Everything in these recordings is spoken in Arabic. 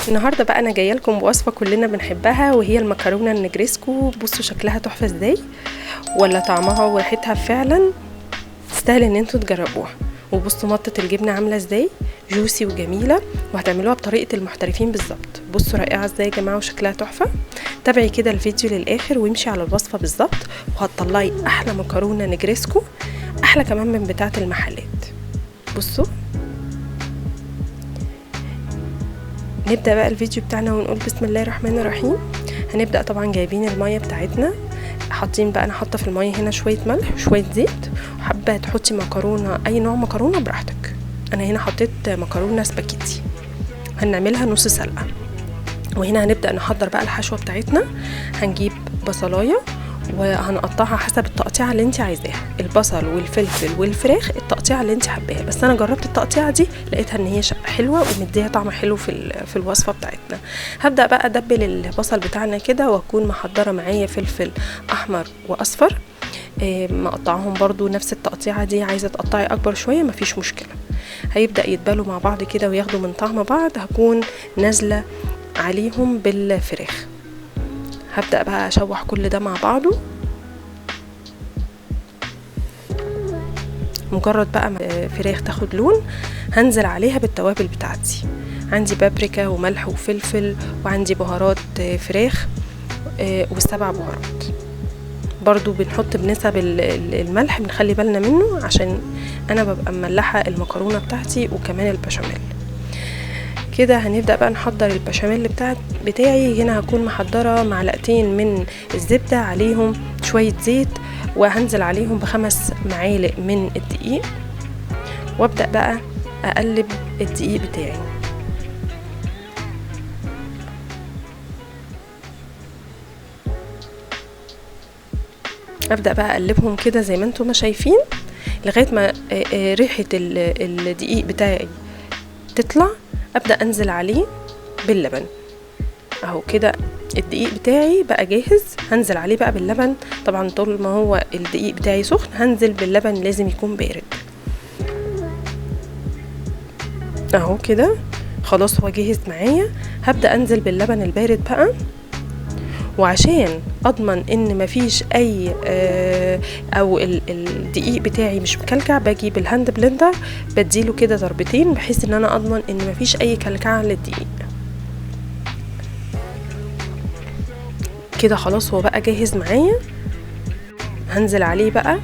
النهارده بقى انا جايه لكم بوصفه كلنا بنحبها، وهي المكرونه النجريسكو. بصوا شكلها تحفه ازاي، ولا طعمها وريحتها فعلا تستاهل ان انتوا تجربوها. وبصوا مطه الجبنه عامله ازاي، جوسي وجميله، وهتعملوها بطريقه المحترفين بالظبط. بصوا رائعه ازاي يا جماعه، وشكلها تحفه. تابعي كده الفيديو للاخر وامشي على الوصفه بالظبط، وهتطلعي احلى مكرونه نجريسكو، احلى كمان من بتاعه المحلات. بصوا نبدأ بقى الفيديو بتاعنا ونقول بسم الله الرحمن الرحيم. هنبدأ طبعا جايبين المية بتاعتنا، حاطين بقى، انا حاطه في المية هنا شوية ملح وشوية زيت. وحابة تحطي مكرونة اي نوع مكرونة براحتك، انا هنا حطيت مكرونة سباكيتي هنعملها نص سلقة. وهنا هنبدأ نحضر بقى الحشوة بتاعتنا. هنجيب بصلاية وهنقطعها حسب التقطيعه اللي انت عايزاها، البصل والفلفل والفراخ التقطيعه اللي انت حباها، بس انا جربت التقطيعه دي لقيتها ان هي حلوه ومديها طعم حلو في الوصفه بتاعتنا. هبدا بقى ادبل البصل بتاعنا كده، واكون محضره معايا فلفل احمر واصفر مقطعهم برضو نفس التقطيعه دي، عايزه تقطعي اكبر شويه مفيش مشكله. هيبدا يتبالوا مع بعض كده وياخدوا من طعم بعض. هكون نازله عليهم بالفراخ، هبدأ بقى أشوح كل ده مع بعضه. مجرد بقى فراخ تاخد لون هنزل عليها بالتوابل بتاعتي. عندي بابريكا وملح وفلفل، وعندي بهارات فراخ والسبع بهارات. برضو بنحط بنسب الملح، بنخلي بالنا منه عشان أنا ببقى مملحة المكرونة بتاعتي وكمان البشاميل. كده هنبدأ بقى نحضر البشاميل بتاعي. هنا هكون محضرة معلقتين من الزبدة، عليهم شوية زيت، وهنزل عليهم ب5 معالق من الدقيق، وابدأ بقى اقلب الدقيق بتاعي. ابدأ بقى اقلبهم كده زي ما انتم ما شايفين لغاية ما ريحة الدقيق بتاعي تطلع. ابدأ انزل عليه باللبن اهو كده. الدقيق بتاعي بقى جاهز، هنزل عليه بقى باللبن. طبعا طول ما هو الدقيق بتاعي سخن هنزل باللبن، لازم يكون بارد اهو كده. خلاص هو جاهز معايا. هبدأ انزل باللبن البارد بقى، وعشان اضمن ان مفيش اي او الدقيق بتاعي مش مكلكع، باجي بالهاند بلندر بديله كده ضربتين، بحيث ان انا اضمن ان مفيش اي كلكعه للدقيق. كده خلاص هو بقى جاهز معايا. هنزل عليه بقى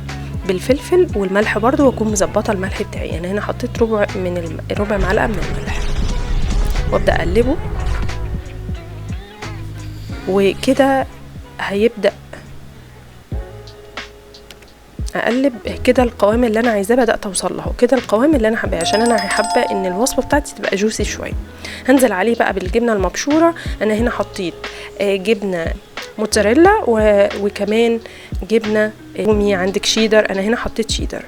بالفلفل والملح برضو، واكون مظبطه الملح بتاعي. يعني هنا حطيت ربع معلقه من الملح، وابدا اقلبه. وكده هيبدأ اقلب كده القوام اللي انا عايزاه، بدأت اوصل له كده القوام اللي انا حباه، عشان انا حابه ان الوصفه بتاعتي تبقى جوسي شويه. هنزل عليه بقى بالجبنه المبشوره. انا هنا حطيت جبنه موتزاريلا وكمان جبنه رومي، عندك شيدر، انا هنا حطيت شيدر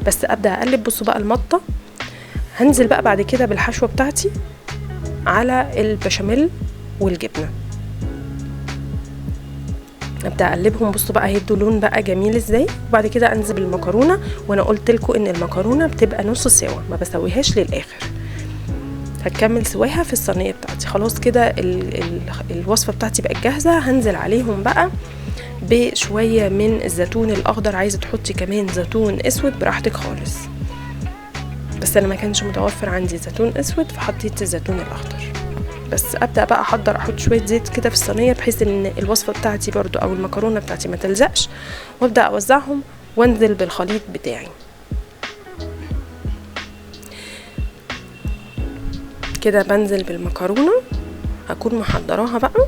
بس. ابدا اقلب. بصوا بقى المطه. هنزل بقى بعد كده بالحشوه بتاعتي على البشاميل والجبنه، ابدا اقلبهم. بصوا بقى هيدوا لون بقى جميل ازاي. وبعد كده انزل بالمكرونه، وانا قلت لكم ان المكرونه بتبقى نص سوا، ما بسويهاش للاخر، هكمل سواها في الصينيه بتاعتي. خلاص كده الوصفه بتاعتي بقت جاهزه. هنزل عليهم بقى بشويه من الزيتون الاخضر، عايزه تحطي كمان زيتون اسود براحتك خالص، بس انا ما كانش متوفر عندي زيتون اسود فحطيت الزيتون الاخضر بس. ابدا بقى احط شويه زيت كده في الصينيه، بحيث ان الوصفه بتاعتي برضو او المكرونه بتاعتي ما تلزقش، وابدا اوزعهم وانزل بالخليط بتاعي كده. بنزل بالمكرونه هكون محضراها بقى.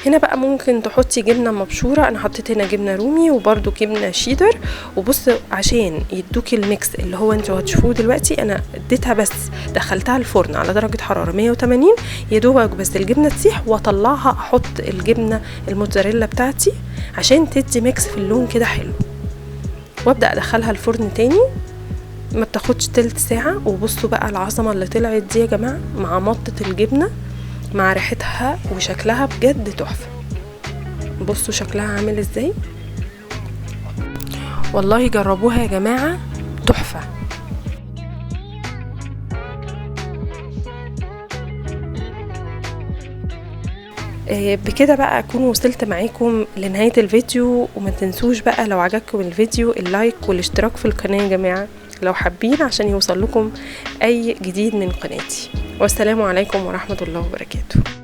هنا بقى ممكن تحطي جبنه مبشوره، انا حطيت هنا جبنه رومي وبرده جبنه شيدر. وبصوا عشان يدوكي الميكس اللي هو انتوا هتشوفوه دلوقتي، انا اديتها بس دخلتها الفرن على درجه حراره 180 يا دوبك بس الجبنه تسيح، واطلعها احط الجبنه الموتزاريلا بتاعتي عشان تدي ميكس في اللون كده حلو. وابدا ادخلها الفرن تاني، ما بتاخدش تلت ساعه. وبصوا بقى العظمه اللي طلعت دي يا جماعه، مع مطه الجبنه مع ريحتها وشكلها بجد تحفه. بصوا شكلها عامل ازاي، والله جربوها يا جماعه تحفه. بكده بقى اكون وصلت معاكم لنهاية الفيديو. وما تنسوش بقى لو عجبكم الفيديو اللايك والاشتراك في القناة يا جماعة لو حابين، عشان يوصل لكم اي جديد من قناتي. والسلام عليكم ورحمة الله وبركاته.